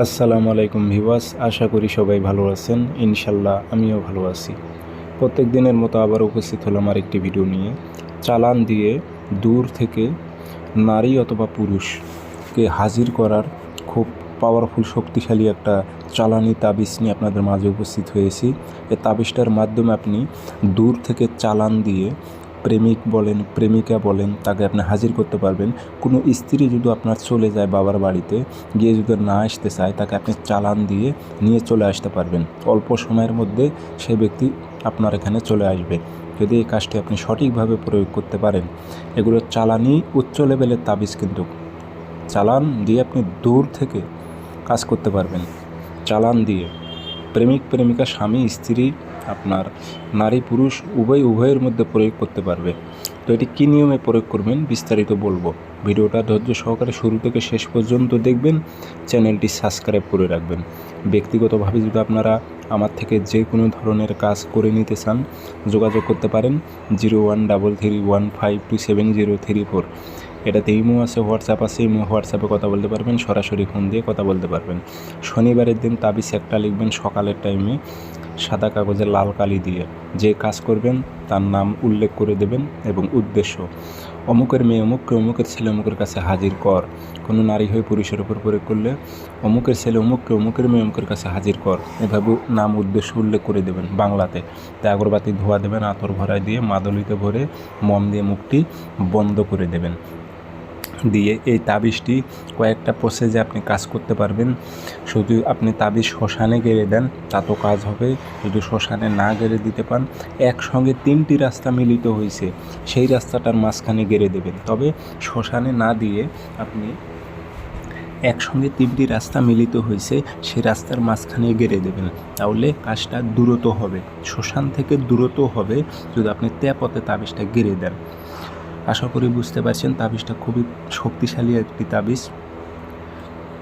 আসসালামু আলাইকুম ভিউয়ার্স, আশা করি সবাই ভালো আছেন। ইনশাল্লাহ আমিও ভালো আছি। প্রত্যেক দিনের মতো আবার উপস্থিত হলাম আরেকটি ভিডিও নিয়ে। চালান দিয়ে দূর থেকে নারী অথবা পুরুষকে হাজির করার খুব পাওয়ারফুল শক্তিশালী একটা চালানি তাবিজ নিয়ে আপনাদের মাঝে উপস্থিত হয়েছি। এই তাবিজটার মাধ্যমে আপনি দূর থেকে চালান দিয়ে প্রেমিক বলেন, প্রেমিকা বলেন, তাকে আপনি হাজির করতে পারবেন। কোনো স্ত্রী যদি আপনার চলে যায় বাবার বাড়িতে গিয়ে যদি না আসতে চায়, তাকে আপনি চালান দিয়ে নিয়ে চলে আসতে পারবেন। অল্প সময়ের মধ্যে সে ব্যক্তি আপনার এখানে চলে আসবে যদি এই কাজটি আপনি সঠিকভাবে প্রয়োগ করতে পারেন। এগুলো চালানি উচ্চ লেভেলের তাবিজ, কিন্তু চালান দিয়ে আপনি দূর থেকে কাজ করতে পারবেন। চালান দিয়ে প্রেমিক প্রেমিকা, স্বামী স্ত্রী, আপনার নারী পুরুষ উভয়ের মধ্যে প্রয়োগ করতে পারবে। তো এটি কী নিয়মে প্রয়োগ করবেন বিস্তারিত বলবো। ভিডিওটা ধৈর্য সহকারে শুরু থেকে শেষ পর্যন্ত দেখবেন। চ্যানেলটি সাবস্ক্রাইব করে রাখবেন। ব্যক্তিগতভাবে যদি আপনারা আমার থেকে যে কোনো ধরনের কাজ করে নিতে চান, যোগাযোগ করতে পারেন 0133152703 এটাতে ইমো আছে, হোয়াটসঅ্যাপ আছে। হোয়াটসঅ্যাপে কথা বলতে পারবেন, সরাসরি ফোন দিয়ে কথা বলতে পারবেন। শনিবারের দিন তাবিজ একটা লিখবেন সকালের টাইমে সাদা কাগজে লাল কালি দিয়ে। যে কাজ করবেন তার নাম উল্লেখ করে দেবেন এবং উদ্দেশ্য, অমুকের মেয়ে অমুককে, অমুকের ছেলে অমুকের কাছে হাজির কর। কোনো নারী হয়ে পুরুষের উপর প্রয়োগ করলে অমুকের ছেলে অমুককে, অমুকের মেয়ে অমুকের কাছে হাজির কর, এভাবে নাম উদ্দেশ্য উল্লেখ করে দেবেন বাংলাতে। তাই আগরবাতি ধোয়া দেবেন, আতর ভরায় দিয়ে মাদলিতে ভরে মম দিয়ে মুখটি বন্ধ করে দেবেন। দিয়ে এই তাবিজটি কয়েকটা প্রসেসে আপনি কাজ করতে পারবেন। শুধু আপনি তাবিজ শ্মশানে গেড়ে দেন তাতেও কাজ হবে। যদি শ্মশানে না গেড়ে দিতে পান, একসঙ্গে 3টি রাস্তা মিলিত হয়েছে সেই রাস্তাটার মাঝখানে গেড়ে দেবেন। তবে শ্মশানে না দিয়ে আপনি একসঙ্গে 3টি রাস্তা মিলিত হয়েছে সেই রাস্তার মাঝখানে গেড়ে দেবেন, তাহলে কাজটা দ্রুত হবে। শ্মশান থেকে দ্রুত হবে যদি আপনি পথে তাবিজটা গেড়ে দেন। আশা করি বুঝতে পারছেন। তাবিজটা খুবই শক্তিশালী একটি তাবিজ।